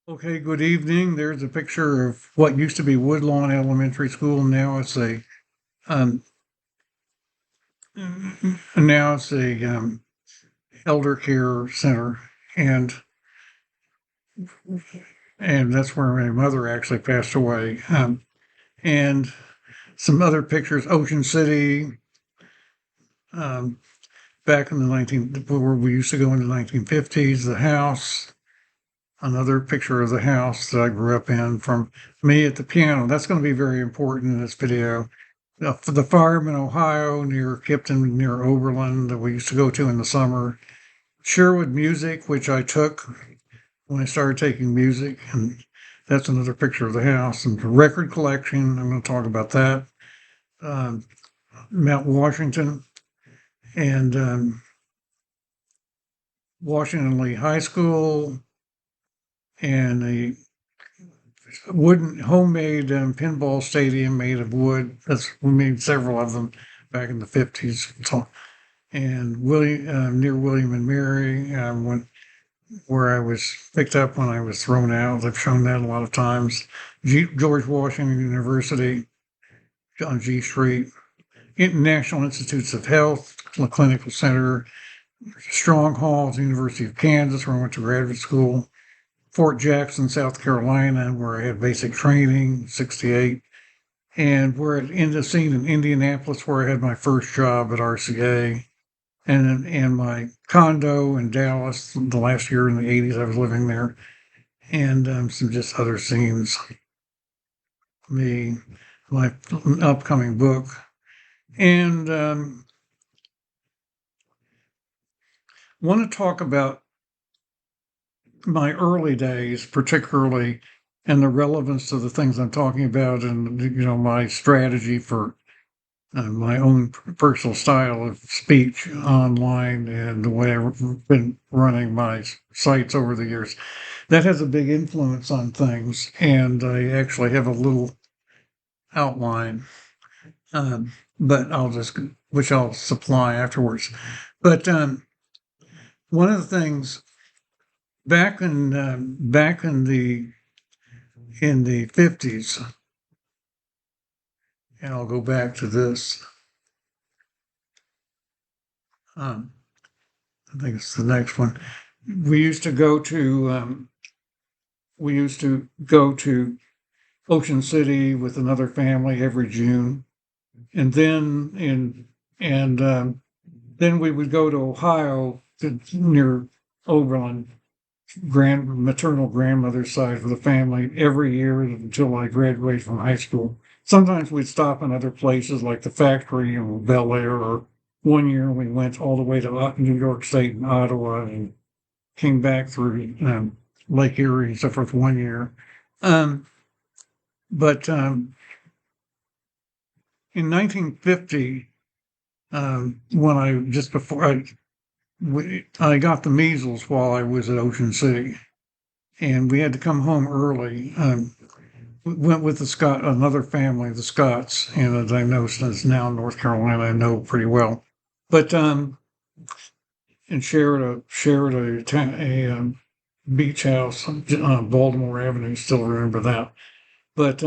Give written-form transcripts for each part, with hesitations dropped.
Okay, good evening. There's a picture of what used to be Woodlawn Elementary School. Um, now it's a elder care center, and and that's where my mother actually passed away. And some other pictures, Ocean City, um, back in the 19 where we used to go in the 1950s. The house, another picture of the house that I grew up in from me at the piano. That's going to be very important in this video. For the farm in Ohio near Kipton, near Oberlin, that we used to go to in the summer. Sherwood Music, which I took when I started taking music, and that's another picture of the house. And the record collection, I'm going to talk about that. Um, Mount Washington and Washington Lee High School, and a wooden homemade pinball stadium made of wood. We made several of them back in the 50s. And near William and Mary, where I was picked up when I was thrown out. I've shown that a lot of times. George Washington University on G Street, National Institutes of Health, Clinical Center, Strongholds, University of Kansas, where I went to graduate school, Fort Jackson, South Carolina, where I had basic training, 68, and we're in the scene in Indianapolis, where I had my first job at RCA. And my condo in Dallas, the last year in the 80s, I was living there, and some just other scenes. My upcoming book, and want to talk about my early days, particularly, and the relevance to the things I'm talking about, and my strategy for my own personal style of speech online and the way I've been running my sites over the years. That has a big influence on things, and I actually have a little outline, but which I'll supply afterwards. But one of the things back in the 50s, and I'll go back to this. I think it's the next one. We used to go to Ocean City with another family every June, and then we would go to Ohio near Oberlin, maternal grandmother's side of the family every year until I graduated from high school. Sometimes we'd stop in other places like the factory in Bel Air, or one year we went all the way to New York State and Ottawa and came back through Lake Erie and so forth one year. But in 1950, when I got the measles while I was at Ocean City, and we had to come home early. We went with another family, the Scotts, and as I know, since now in North Carolina, I know pretty well. But and shared a beach house on Baltimore Avenue. Still remember that. But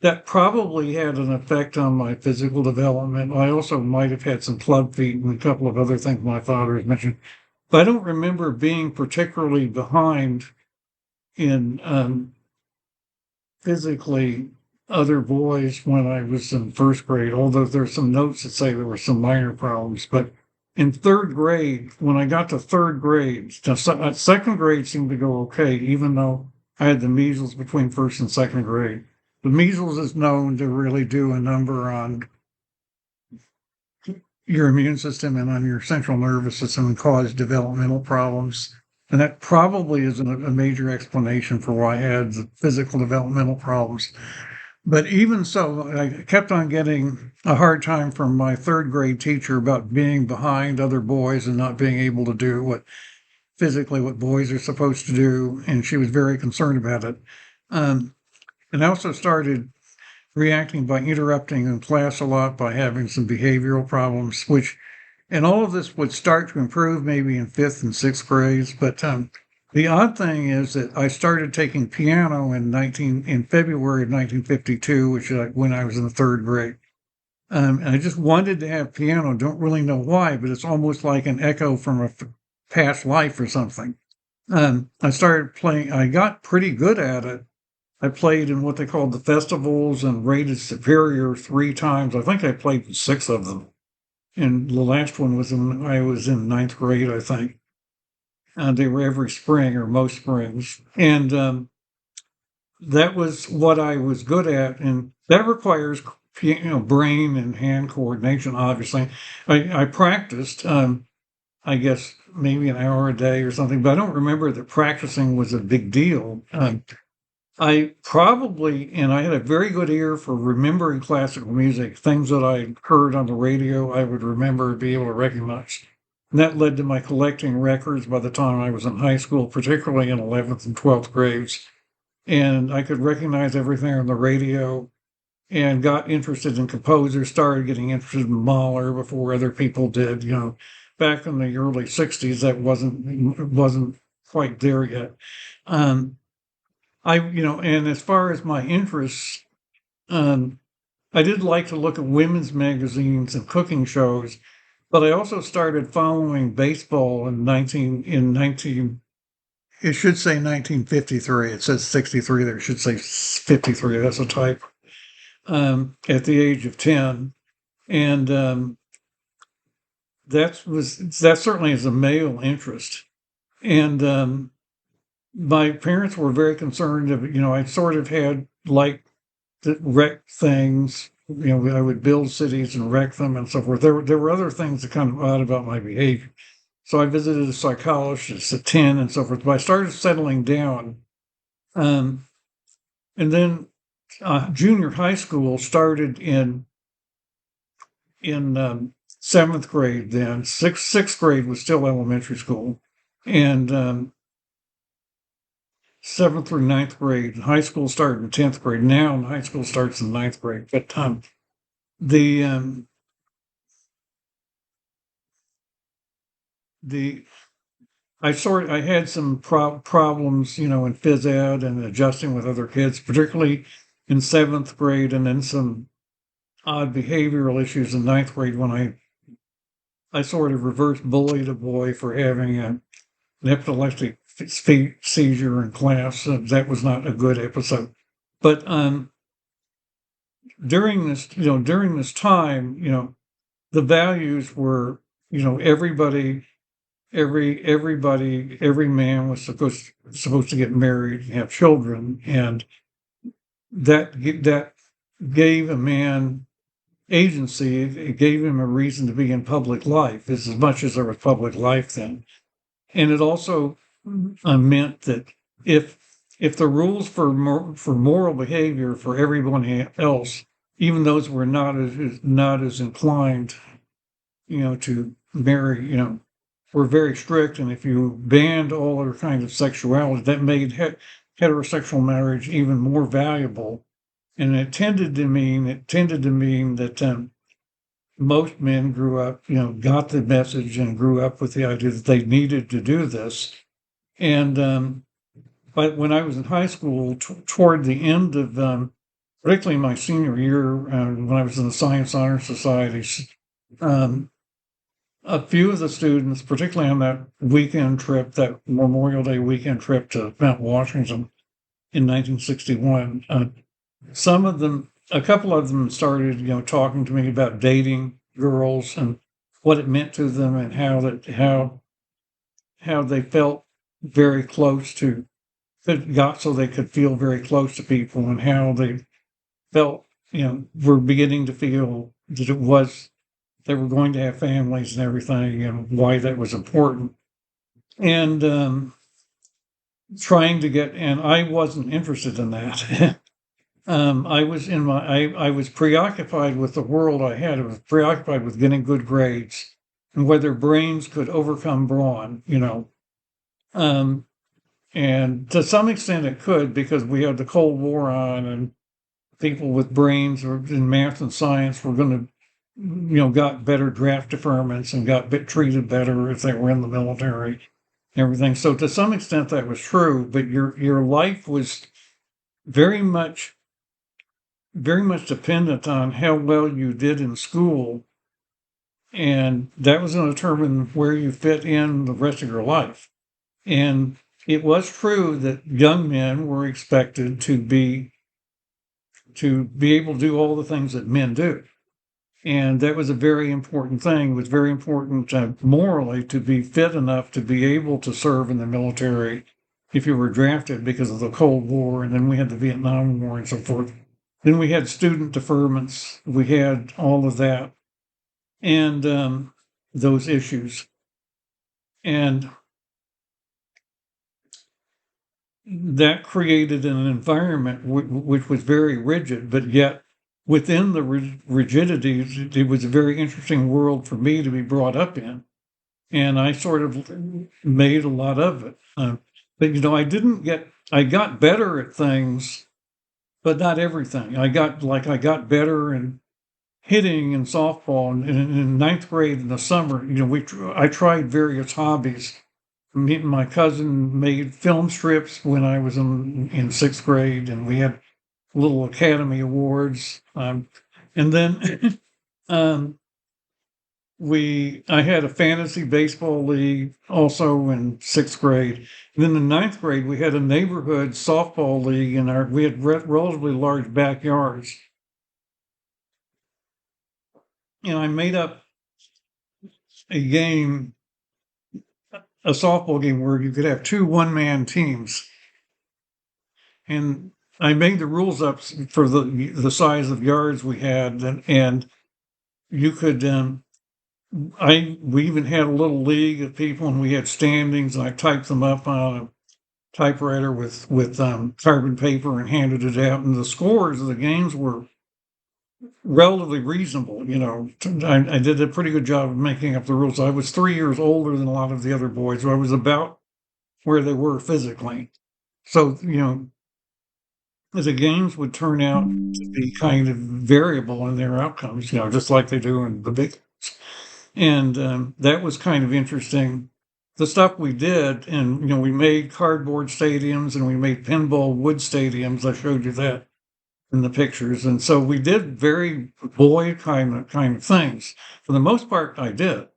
that probably had an effect on my physical development. I also might have had some club feet and a couple of other things my father has mentioned. But I don't remember being particularly behind in physically other boys when I was in first grade, although there's some notes that say there were some minor problems. But in third grade, when I got to third grade, second grade seemed to go okay, even though I had the measles between first and second grade. The measles is known to really do a number on your immune system and on your central nervous system and cause developmental problems. And that probably is a major explanation for why I had the physical developmental problems. But even so, I kept on getting a hard time from my third grade teacher about being behind other boys and not being able to do what boys are supposed to do. And she was very concerned about it. And I also started reacting by interrupting in class a lot, by having some behavioral problems, and all of this would start to improve maybe in fifth and sixth grades. But The odd thing is that I started taking piano in February of 1952, which is when I was in the third grade. And I just wanted to have piano. Don't really know why, but it's almost like an echo from a past life or something. I started playing. I got pretty good at it. I played in what they called the festivals and rated superior 3 times. I think I played in 6 of them. And the last one was I was in ninth grade, I think. They were every spring or most springs. And that was what I was good at. And that requires, brain and hand coordination, obviously. I practiced, I guess, maybe an hour a day or something, but I don't remember that practicing was a big deal. And I had a very good ear for remembering classical music, things that I heard on the radio, I would remember, be able to recognize. And that led to my collecting records by the time I was in high school, particularly in 11th and 12th grades. And I could recognize everything on the radio and got interested in composers, started getting interested in Mahler before other people did. Back in the early 60s, that wasn't quite there yet. Um, and as far as my interests, um, I did like to look at women's magazines and cooking shows, but I also started following baseball in 19, it should say 1953. It says 63 there. It should say 53. That's a type. At the age of 10. And that certainly is a male interest. And my parents were very concerned I sort of had like to wreck things. I would build cities and wreck them and so forth. There were other things that kind of odd about my behavior. So I visited a psychologist at 10 and so forth. But I started settling down. Um, and then junior high school started in 7th grade. Then sixth grade was still elementary school, and 7th through ninth grade. High school started in 10th grade. Now high school starts in ninth grade. But the the I had some problems, in phys ed and adjusting with other kids, particularly in 7th grade, and then some odd behavioral issues in ninth grade when I sort of reverse bullied a boy for having an epileptic seizure in class. That was not a good episode. But during this time, the values were, every man was supposed to get married and have children, and that gave a man agency. It gave him a reason to be in public life, as much as there was public life then. And it also meant that if the rules for moral behavior for everyone else, even those who were not as inclined, to marry, were very strict, and if you banned all other kinds of sexuality, that made heterosexual marriage even more valuable. And it tended to mean that most men grew up, got the message and grew up with the idea that they needed to do this. And but when I was in high school, toward the end of, particularly my senior year, when I was in the Science Honor Society, a few of the students, particularly on that weekend trip, that Memorial Day weekend trip to Mount Washington in 1961, a couple of them started, talking to me about dating girls and what it meant to them, and how they felt very close to, got so they could feel very close to people, and how they felt, were beginning to feel that they were going to have families and everything, and why that was important. And and I wasn't interested in that. I was preoccupied with the world I had. I was preoccupied with getting good grades and whether brains could overcome brawn, Um, and to some extent it could, because we had the Cold War on, and people with brains or in math and science were going to, got better draft deferments and got treated better if they were in the military. everything. So to some extent that was true, but your life was very much very much dependent on how well you did in school, and that was going to determine where you fit in the rest of your life. And it was true that young men were expected to be able to do all the things that men do. And that was a very important thing. It was very important morally to be fit enough to be able to serve in the military if you were drafted, because of the Cold War, and then we had the Vietnam War and so forth. Then we had student deferments. We had all of that, and those issues. And that created an environment which was very rigid, but yet within the rigidities, it was a very interesting world for me to be brought up in. And I sort of made a lot of it. But, I got better at things, but not everything. I got better in hitting and softball. And in ninth grade in the summer, I tried various hobbies. Me and my cousin made film strips when I was in sixth grade, and we had little Academy Awards. And then um, I had a fantasy baseball league also in sixth grade. And then in ninth grade, we had a neighborhood softball league, and we had relatively large backyards. And I made up a game, a softball game where you could have two one-man teams. And I made the rules up for the size of yards we had, and you could. We even had a little league of people, and we had standings. And I typed them up on a typewriter with carbon paper and handed it out. And the scores of the games were relatively reasonable. I did a pretty good job of making up the rules. I was 3 years older than a lot of the other boys, so I was about where they were physically. So the games would turn out to be kind of variable in their outcomes, just like they do in the big ones. And that was kind of interesting. The stuff we did, and we made cardboard stadiums and we made pinball wood stadiums. I showed you that in the pictures, and so we did very boy kind of things. For the most part, I did,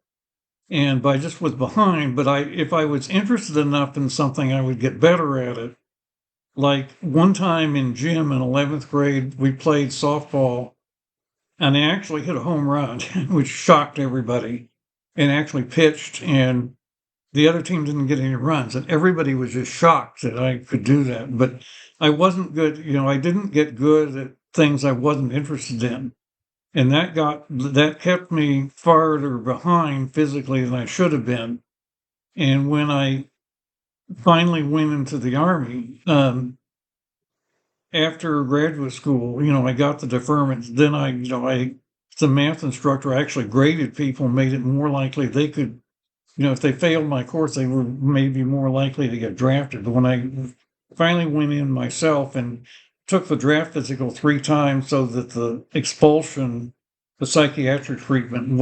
and I just was behind. But if I was interested enough in something, I would get better at it. Like one time in gym in 11th grade, we played softball, and I actually hit a home run, which shocked everybody, and actually pitched, and the other team didn't get any runs, and everybody was just shocked that I could do that. But I wasn't good, I didn't get good at things I wasn't interested in. And that kept me farther behind physically than I should have been. And when I finally went into the Army, after graduate school, I got the deferment. Then as a math instructor, I actually graded people, made it more likely they could, if they failed my course, they were maybe more likely to get drafted. But when I finally went in myself and took the draft physical 3 times so that the expulsion, the psychiatric treatment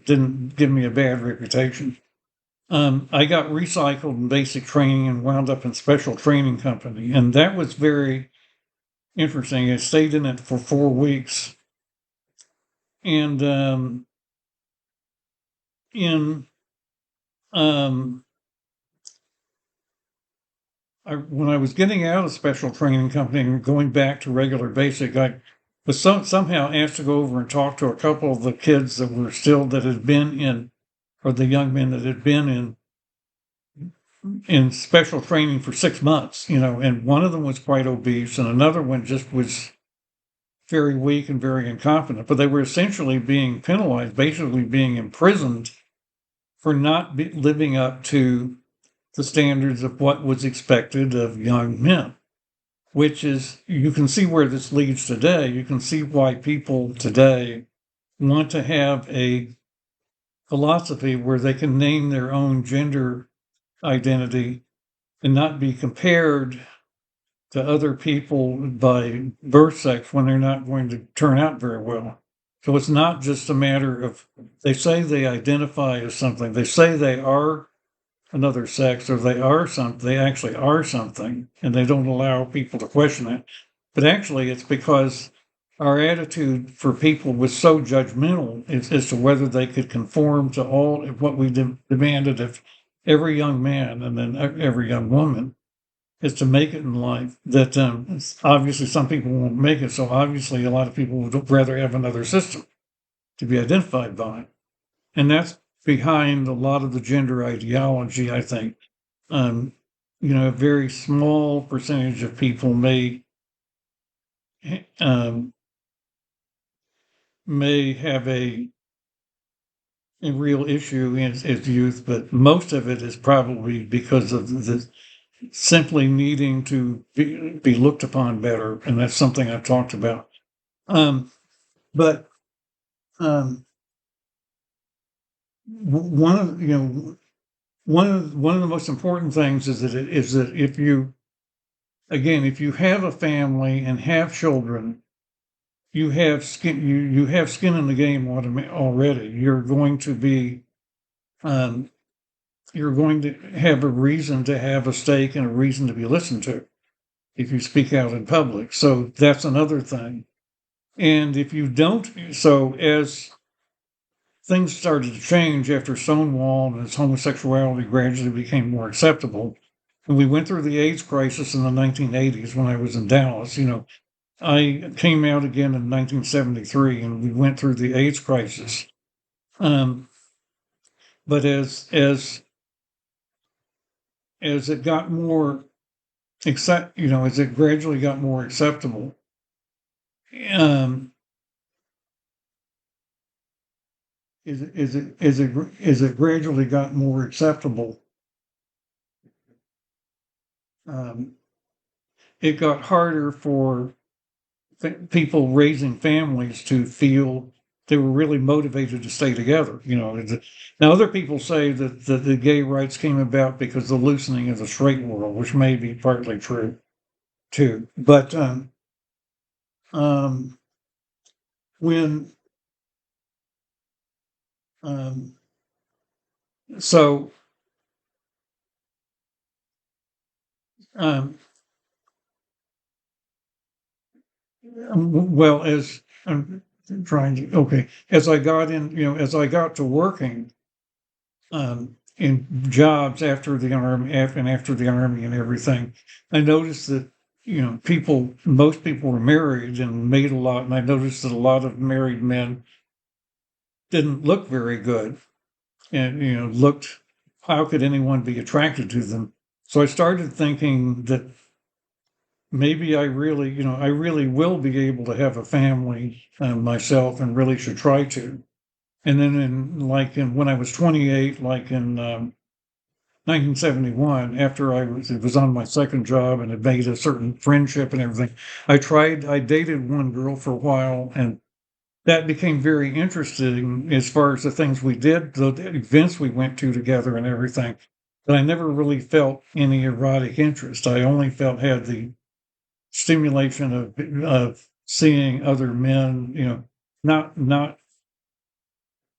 didn't give me a bad reputation. I got recycled in basic training and wound up in special training company. And that was very interesting. I stayed in it for 4 weeks. And when I was getting out of special training company and going back to regular basic, I was somehow asked to go over and talk to a couple of the kids that had been in, or the young men that had been in special training for 6 months, and one of them was quite obese, and another one just was very weak and very incompetent. But they were essentially being penalized, basically being imprisoned for not living up to the standards of what was expected of young men, which is, you can see where this leads today. You can see why people today want to have a philosophy where they can name their own gender identity and not be compared to other people by birth sex when they're not going to turn out very well. So it's not just a matter of, they say they identify as something, they say they are another sex, or they are something, they actually are something, and they don't allow people to question it. But actually, it's because our attitude for people was so judgmental as to whether they could conform to all of what we demanded of every young man and then every young woman is to make it in life. That obviously some people won't make it, so obviously a lot of people would rather have another system to be identified by, and that's behind a lot of the gender ideology. I think, um, a very small percentage of people um, may have a real issue as youth, but most of it is probably because of the simply needing to be looked upon better, and that's something I've talked about. But um, one of one of the most important things is that if you again if you have a family and have children, you have skin in the game already. Um, you're going to have a reason to have a stake and a reason to be listened to if you speak out in public. So that's another thing. And if you don't, so as things started to change after Stonewall and as homosexuality gradually became more acceptable, and we went through the AIDS crisis in the 1980s when I was in Dallas. I came out again in 1973, and we went through the AIDS crisis. Um, but as it got more as it gradually got more acceptable, um, as it gradually got more acceptable, um, it got harder for people raising families to feel they were really motivated to stay together. Now other people say that the gay rights came about because of the loosening of the straight world, which may be partly true too. But um, when um, so um, well, as I'm trying to okay, as I got in, as I got to working in jobs after the army, after the army and everything, I noticed that most people were married and made a lot, and I noticed that a lot of married men didn't look very good, and looked. How could anyone be attracted to them? So I started thinking that maybe I really will be able to have a family myself, and really should try to. And then when I was 28, like in 1971, after it was on my second job and had made a certain friendship and everything, I dated one girl for a while, and that became very interesting as far as the things we did, the events we went to together and everything. But I never really felt any erotic interest. I only had the stimulation of seeing other men, not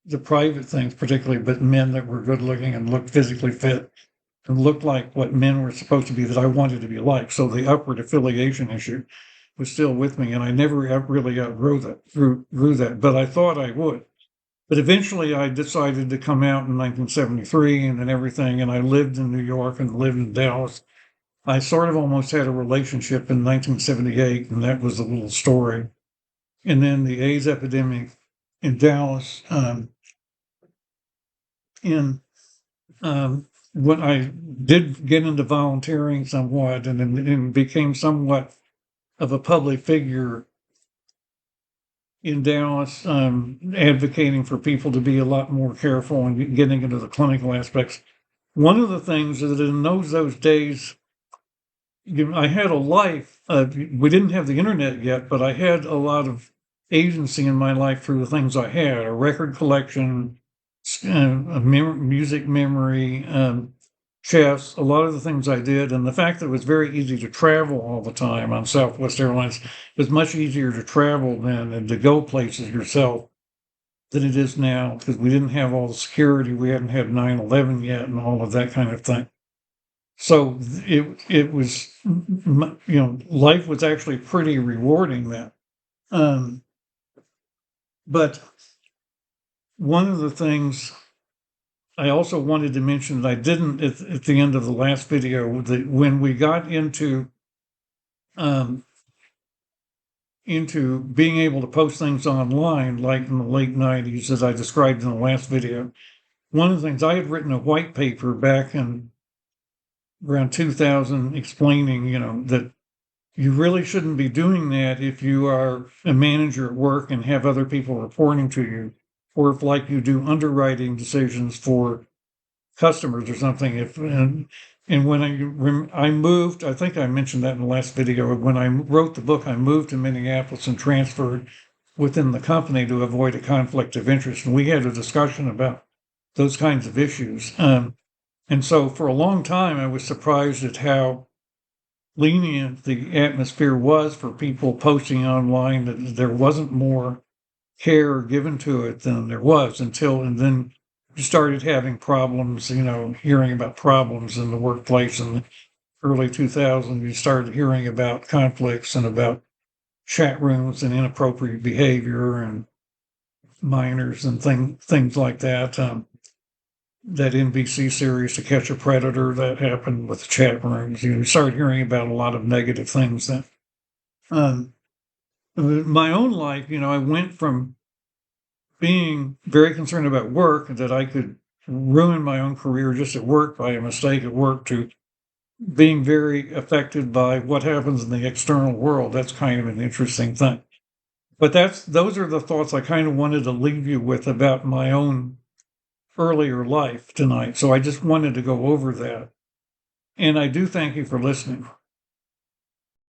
the private things particularly, but men that were good looking and looked physically fit and looked like what men were supposed to be that I wanted to be like. So the upward affiliation issue was still with me, and I never really outgrew grew that, but I thought I would. But eventually I decided to come out in 1973 and then everything, and I lived in New York and lived in Dallas. I sort of almost had a relationship in 1978, and that was a little story. And then the AIDS epidemic in Dallas, in when I did get into volunteering somewhat and became somewhat of a public figure in Dallas, advocating for people to be a lot more careful and getting into the clinical aspects. One of the things is that in those days, I had a life. We didn't have the internet yet, but I had a lot of agency in my life through the things I had: a record collection, music memory, chess, a lot of the things I did. And the fact that it was very easy to travel all the time on Southwest Airlines, it was much easier to travel then and to go places yourself than it is now, because we didn't have all the security. We hadn't had 9/11 yet and all of that kind of thing. So it was, life was actually pretty rewarding then. But one of the things I also wanted to mention that I didn't at the end of the last video, that when we got into being able to post things online, like in the late 90s, as I described in the last video, one of the things, I had written a white paper back in around 2000 explaining, that you really shouldn't be doing that if you are a manager at work and have other people reporting to you, or if, like, you do underwriting decisions for customers or something. And when I moved, I think I mentioned that in the last video, when I wrote the book, I moved to Minneapolis and transferred within the company to avoid a conflict of interest. And we had a discussion about those kinds of issues. And so for a long time, I was surprised at how lenient the atmosphere was for people posting online, that there wasn't more care given to it than there was, and then you started having problems, hearing about problems in the workplace in the early 2000s. You started hearing about conflicts and about chat rooms and inappropriate behavior and minors and things like that. That NBC series, To Catch a Predator, that happened with the chat rooms. You start hearing about a lot of negative things. That my own life, I went from being very concerned about work, that I could ruin my own career just at work by a mistake at work, to being very affected by what happens in the external world. That's kind of an interesting thing. But those are the thoughts I kind of wanted to leave you with about my own earlier life tonight. So I just wanted to go over that. And I do thank you for listening.